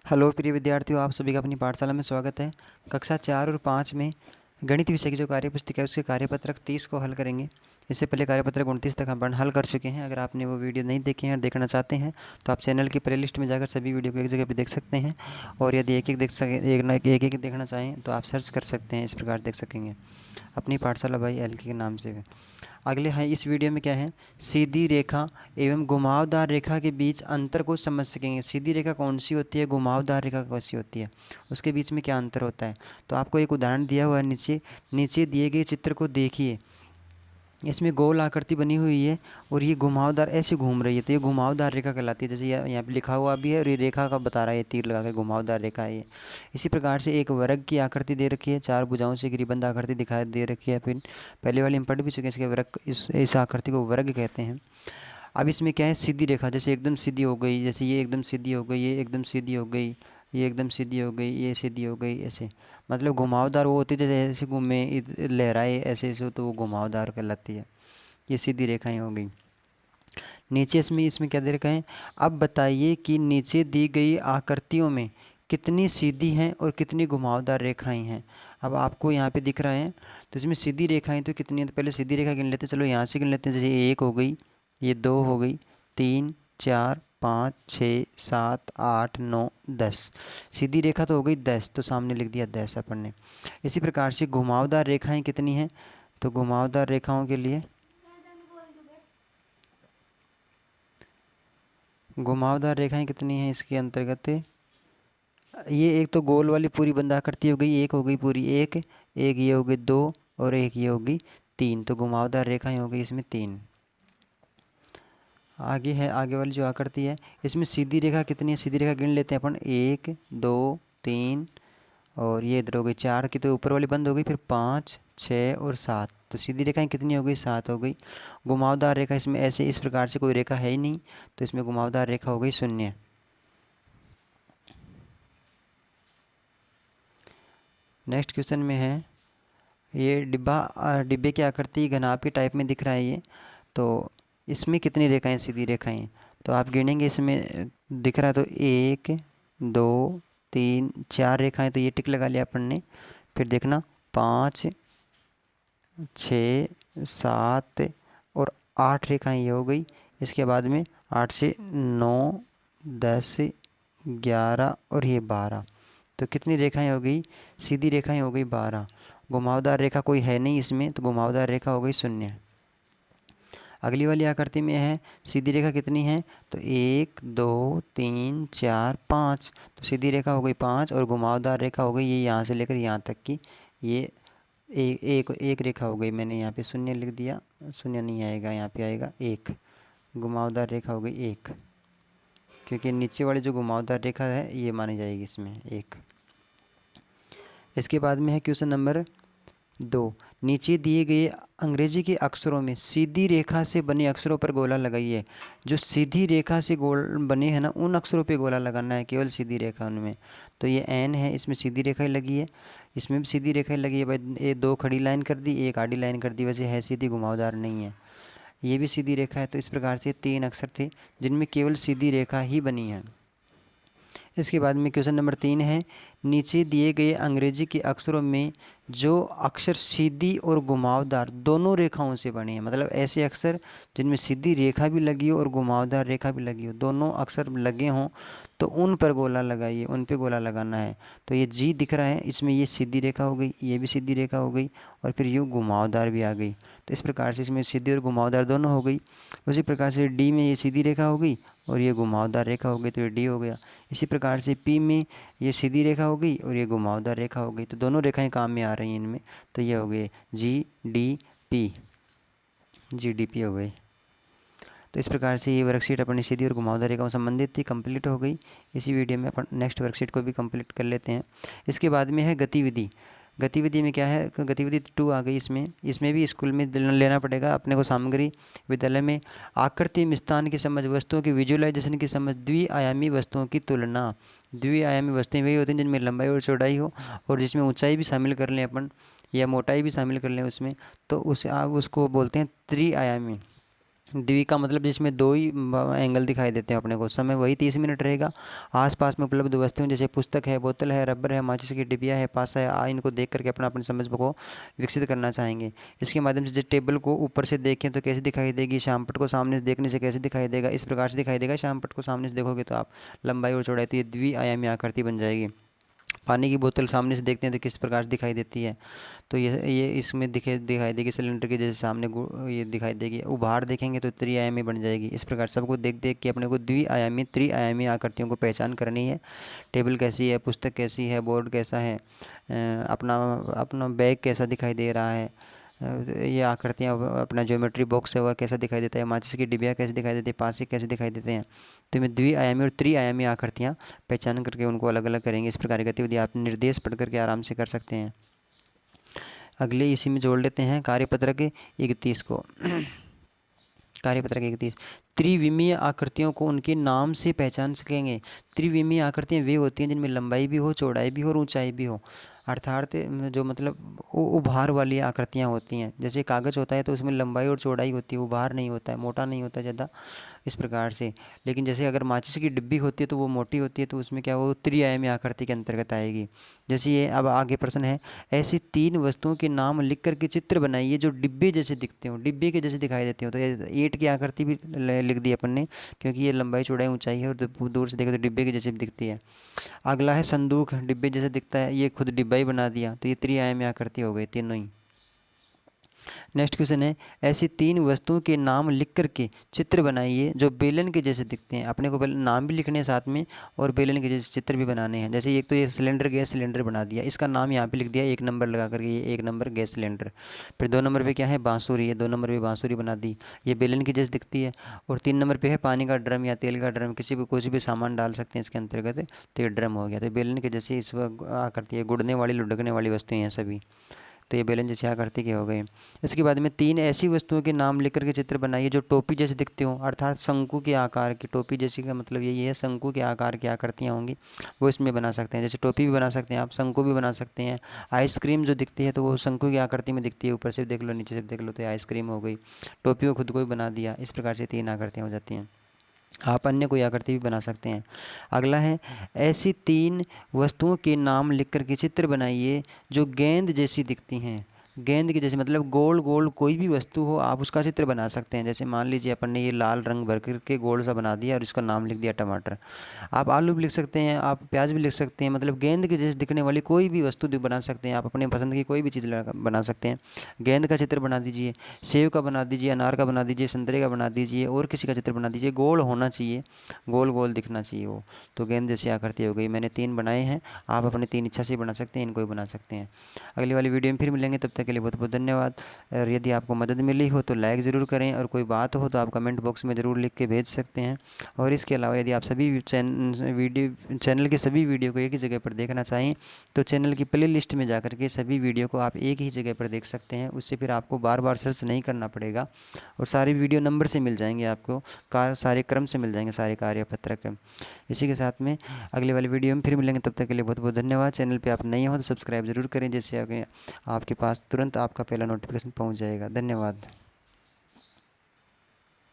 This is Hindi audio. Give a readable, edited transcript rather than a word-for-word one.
हेलो प्रिय विद्यार्थियों, आप सभी का अपनी पाठशाला में स्वागत है। कक्षा 4 और 5 में गणित विषय की जो कार्यपुस्तिका है उसके कार्यपत्रक 30 को हल करेंगे। इससे पहले कार्यपत्रक 29 तक हम हल कर चुके हैं। अगर आपने वो वीडियो नहीं देखे हैं और देखना चाहते हैं तो आप चैनल की प्लेलिस्ट में जाकर सभी वीडियो को एक जगह पर देख सकते हैं। और यदि एक एक देखना चाहें तो आप सर्च कर सकते हैं, इस प्रकार देख सकेंगे अपनी पाठशाला बाई एल के नाम से। अगले हैं इस वीडियो में क्या है, सीधी रेखा एवं घुमावदार रेखा के बीच अंतर को समझ सकेंगे। सीधी रेखा कौन सी होती है, घुमावदार रेखा कौन सी होती है, उसके बीच में क्या अंतर होता है। तो आपको एक उदाहरण दिया हुआ है, नीचे दिए गए चित्र को देखिए। इसमें गोल आकृति बनी हुई है और ये घुमावदार ऐसे घूम रही है, तो ये घुमावदार रेखा कहलाती है। जैसे यहाँ पे लिखा हुआ भी है और ये रेखा का बता रहा है, ये तीर लगा कर घुमावदार रेखा है ये। इसी प्रकार से एक वर्ग की आकृति दे रखी है, 4 भुजाओं से गिरिबंध आकृति दिखाई दे रखी है। फिर पहले वाले हम पढ़ भी चुके हैं इसके वर्ग, इस आकृति को वर्ग कहते हैं। अब इसमें क्या है, सीधी रेखा जैसे एकदम सीधी हो गई, जैसे ये एकदम सीधी हो गई, ये एकदम सीधी हो गई, ये एकदम सीधी हो गई, ये सीधी हो गई, ऐसे। मतलब घुमावदार वो होती है जैसे ऐसे घूमे लहराए ऐसे ऐसे, तो वो घुमावदार कहलाती है। ये सीधी रेखाएं हो गई। नीचे इसमें क्या दे रखा है, अब बताइए कि नीचे दी गई आकृतियों में कितनी सीधी हैं और कितनी घुमावदार रेखाएं हैं। अब आपको यहाँ पे दिख रहा है, तो इसमें सीधी रेखाएं तो कितनी है, तो पहले सीधी रेखा गिन लेते हैं। चलो यहाँ से गिन लेते हैं। जैसे ये 1 हो गई, ये 2 हो गई, 3 4 5 6 7 8 9 10। सीधी रेखा तो हो गई 10, तो सामने लिख दिया 10 अपन ने। इसी प्रकार से घुमावदार रेखाएं कितनी हैं, तो घुमावदार रेखाओं के लिए घुमावदार रेखाएं कितनी हैं इसके अंतर्गत, ये एक तो गोल वाली पूरी बंद आकृति हो गई, एक हो गई पूरी, एक ये हो गई 2 और एक ये हो गई 3। तो घुमावदार रेखाएं हो गई इसमें 3। आगे है, आगे वाली जो आकृति है इसमें सीधी रेखा कितनी है, सीधी रेखा गिन लेते हैं अपन। 1 2 3 और ये इधर हो गई 4 की, तो ऊपर वाली बंद हो गई। फिर 5 6 और 7, तो सीधी रेखाएं कितनी हो गई, 7 हो गई। घुमावदार रेखा इसमें ऐसे इस प्रकार से कोई रेखा है ही नहीं, तो इसमें घुमावदार रेखा हो गई 0। नेक्स्ट क्वेश्चन में है, ये डिब्बे की आकृति घनाभ के टाइप में दिख रहा है ये, तो इसमें कितनी रेखाएं सीधी रेखाएं, तो आप गिनेंगे इसमें दिख रहा है, तो 1 2 3 4 रेखाएं, तो ये टिक लगा लिया अपन ने। फिर देखना 5 6 7 और 8 रेखाएं ये हो गई। इसके बाद में 8 से 9 10 11 और ये 12, तो कितनी रेखाएं हो गई, सीधी रेखाएं हो गई 12। घुमावदार रेखा कोई है नहीं इसमें, तो घुमावदार रेखा हो गई 0। अगली वाली आकृति में है, सीधी रेखा कितनी है, तो 1 2 3 4 5, तो सीधी रेखा हो गई 5 और घुमावदार रेखा हो गई ये यहाँ से लेकर यहाँ तक की, ये एक रेखा हो गई। मैंने यहाँ पे 0 लिख दिया, 0 नहीं आएगा, यहाँ पे आएगा 1। घुमावदार रेखा हो गई 1, क्योंकि नीचे वाली जो घुमावदार रेखा है ये मानी जाएगी इसमें 1। इसके बाद में है क्वेश्चन नंबर 2, नीचे दिए गए अंग्रेजी के अक्षरों में सीधी रेखा से बने अक्षरों पर गोला लगाइए। जो सीधी रेखा से गोल बने हैं ना, उन अक्षरों पे गोला लगाना है, केवल सीधी रेखा उनमें। तो ये एन है, इसमें सीधी रेखा ही लगी है, इसमें भी सीधी रेखा ही लगी है भाई। ये 2 खड़ी लाइन कर दी, एक आड़ी लाइन कर दी, वैसे है सीधी, घुमावदार नहीं है। ये भी सीधी रेखा है। तो इस प्रकार से 3 अक्षर थे जिनमें केवल सीधी रेखा ही बनी है। इसके बाद में क्वेश्चन नंबर 3 है, नीचे दिए गए अंग्रेजी के अक्षरों में जो अक्षर सीधी और घुमावदार दोनों रेखाओं से बने हैं, मतलब ऐसे अक्षर जिनमें सीधी रेखा भी लगी हो और घुमावदार रेखा भी लगी हो, दोनों अक्षर लगे हों, तो उन पर गोला लगाइए, उन पे गोला लगाना है। तो ये जी दिख रहा है, इसमें ये सीधी रेखा हो गई, ये भी सीधी रेखा हो गई और फिर यूँ घुमावदार भी आ गई। तो इस प्रकार से इसमें सीधी और घुमावदार दोनों हो गई। उसी प्रकार से डी में ये सीधी रेखा हो गई और ये घुमावदार रेखा हो गई, तो ये डी हो गया। इसी प्रकार से पी में ये सीधी रेखा हो गई और ये घुमावदार रेखा हो गई, तो दोनों रेखाएं काम में आ रही हैं इनमें, तो ये हो गए G D P, G D P हो गई। तो इस प्रकार से ये वर्कशीट अपनी सीधी और घुमावदार रेखाओं से संबंधित थी, कंप्लीट हो गई। इसी वीडियो में अपन नेक्स्ट वर्कशीट को भी कंप्लीट कर लेते हैं। इसके बाद में है गतिविधि। गतिविधि में क्या है, गतिविधि 2 आ गई। इसमें भी स्कूल में लेना पड़ेगा अपने को सामग्री। विद्यालय में आकृति मिष्टान की समझ, वस्तुओं की विजुअलाइजेशन की समझ, द्विआयामी वस्तुओं की तुलना। द्विआयामी वस्तुएं वही होती हैं जिनमें लंबाई और चौड़ाई हो और जिसमें ऊंचाई भी शामिल कर लें अपन या मोटाई भी शामिल कर लें उसमें, तो उसे आप उसको बोलते हैं त्रिआयामी। द्वि का मतलब जिसमें दो ही एंगल दिखाई देते हैं अपने को, समय वही 30 मिनट रहेगा। आसपास में उपलब्ध वस्तुएं जैसे पुस्तक है, बोतल है, रबर है, माचिस की डिबिया है, पासा है, इनको देख करके अपना अपनी समझ को विकसित करना चाहेंगे। इसके माध्यम से जिस टेबल को ऊपर से देखें तो कैसे दिखाई देगी, श्यामपट्ट को सामने से देखने से कैसे दिखाई देगा, इस प्रकार से दिखाई देगा। श्यामपट्ट को सामने से देखोगे तो आप लंबाई और चौड़ाई, तो ये द्विआयामी आकृति बन जाएगी। पानी की बोतल सामने से देखते हैं तो किस प्रकार से दिखाई देती है, तो ये इसमें दिखाई देगी सिलेंडर के जैसे सामने ये दिखाई देगी। उभार देखेंगे तो त्रिआयामी बन जाएगी। इस प्रकार सबको देख देख के अपने को द्विआयामी त्रिआयामी आकृतियों को पहचान करनी है। टेबल कैसी है, पुस्तक कैसी है, बोर्ड कैसा है, अपना अपना बैग कैसा दिखाई दे रहा है, ये आकृतियाँ, अपना ज्योमेट्री बॉक्स है वह कैसा दिखाई देता है, माचिस की डिबिया कैसे दिखाई देती है, पासे कैसे दिखाई देते हैं। तो मैं द्विआयामी और त्रिआयामी आकृतियाँ पहचान करके उनको अलग अलग करेंगे। इस प्रकार की गतिविधि आप निर्देश पढ़ करके आराम से कर सकते हैं। अगले इसी में जोड़ लेते हैं कार्यपत्रक 31 को। कार्यपत्रक 31, त्रिविमीय आकृतियों को उनके नाम से पहचान सकेंगे। त्रिविमीय आकृतियाँ वे होती हैं जिनमें लंबाई भी हो, चौड़ाई भी हो और ऊंचाई भी हो, अर्थात जो मतलब उभार वाली आकृतियाँ होती हैं। जैसे कागज़ होता है तो उसमें लंबाई और चौड़ाई होती है, उभार नहीं होता है, मोटा नहीं होता ज़्यादा, इस प्रकार से। लेकिन जैसे अगर माचिस की डिब्बी होती है तो वो मोटी होती है, तो उसमें क्या वो त्रिआयामी आकृति के अंतर्गत आएगी। जैसे ये अब आगे प्रश्न है, ऐसी 3 वस्तुओं के नाम लिख करके चित्र बनाइए जो डिब्बे जैसे दिखते हो, डिब्बे के जैसे दिखाई देते हो। तो ये ईंट की आकृति भी लिख दी अपन ने, क्योंकि ये लंबाई चौड़ाई ऊंचाई है और दूर से देखे तो डिब्बे के जैसे दिखती है। अगला है संदूक, डिब्बे जैसे दिखता है, ये खुद डिब्बा ही बना दिया, तो ये त्रिआयामी आकृति हो गई तीनों ही। नेक्स्ट क्वेश्चन है, ऐसी 3 वस्तुओं के नाम लिख करके चित्र बनाइए जो बेलन के जैसे दिखते हैं। अपने को पहले नाम भी लिखने हैं साथ में और बेलन के जैसे चित्र भी बनाने हैं। जैसे एक तो ये सिलेंडर, गैस सिलेंडर बना दिया, इसका नाम यहाँ पे लिख दिया 1 नंबर लगा करके, ये 1 नंबर गैस सिलेंडर। फिर 2 नंबर पे क्या है, बांसुरी, ये 2 नंबर पे बांसुरी बना दी, ये बेलन की जैसे दिखती है। और 3 नंबर पे है पानी का ड्रम या तेल का ड्रम, किसी भी कुछ भी सामान डाल सकते हैं इसके अंतर्गत, तो ये ड्रम हो गया। तो बेलन के जैसे इस आकृति है, गुड़ने वाली लुढ़कने वाली वस्तुएं हैं सभी, तो ये बेलन जैसी आकृति के हो गए। इसके बाद में 3 ऐसी वस्तुओं के नाम लिख करके चित्र बनाइए जो टोपी जैसे दिखते हो, अर्थात शंकु के आकार की। टोपी जैसी का मतलब यही है, शंकु के आकार की आकृतियाँ होंगी वो इसमें बना सकते हैं। जैसे टोपी भी बना सकते हैं आप, शंकु भी बना सकते हैं। आइसक्रीम जो दिखती है तो वो शंकु की आकृति में दिखती है, ऊपर से देख लो नीचे से देख लो तो ये आइसक्रीम हो गई। टोपी को खुद को भी बना दिया। इस प्रकार से 3 आकृतियाँ हो जाती हैं। आप अन्य कोई आकृति भी बना सकते हैं। अगला है, ऐसी 3 वस्तुओं के नाम लिख कर के चित्र बनाइए जो गेंद जैसी दिखती हैं। गेंद की जैसे मतलब गोल गोल कोई भी वस्तु हो आप उसका चित्र बना सकते हैं। जैसे मान लीजिए अपन ने ये लाल रंग भर करके गोल सा बना दिया और इसका नाम लिख दिया टमाटर। आप आलू भी लिख सकते हैं, आप प्याज भी लिख सकते हैं, मतलब गेंद के जैसे दिखने वाली कोई भी वस्तु बना सकते हैं। आप अपने पसंद की कोई भी चीज़ बना सकते हैं। गेंद का चित्र बना दीजिए, सेब का बना दीजिए, अनार का बना दीजिए, संतरे का बना दीजिए, और किसी का चित्र बना दीजिए। गोल होना चाहिए, गोल गोल दिखना चाहिए वो, तो गेंद जैसी आकृति हो गई। मैंने 3 बनाए हैं, आप अपनी 3 इच्छा से बना सकते हैं, इनको भी बना सकते हैं। अगली वाली वीडियो में फिर मिलेंगे, तब तक के लिए बहुत बहुत धन्यवाद। और यदि आपको मदद मिली हो तो लाइक ज़रूर करें, और कोई बात हो तो आप कमेंट बॉक्स में ज़रूर लिख के भेज सकते हैं। और इसके अलावा यदि आप सभी चैनल के सभी वीडियो को एक ही जगह पर देखना चाहें तो चैनल की प्ले लिस्ट में जा के सभी वीडियो को आप एक ही जगह पर देख सकते हैं। उससे फिर आपको बार बार सर्च नहीं करना पड़ेगा और सारे वीडियो नंबर से मिल जाएंगे आपको, सारे क्रम से मिल जाएंगे सारे कार्यपत्रक। इसी के साथ में अगले वाली वीडियो में फिर मिलेंगे, तब तक के लिए बहुत बहुत धन्यवाद। चैनल पे आप नए हो तो सब्सक्राइब ज़रूर करें, जिससे आपके पास तुरंत आपका पहला नोटिफिकेशन पहुंच जाएगा। धन्यवाद।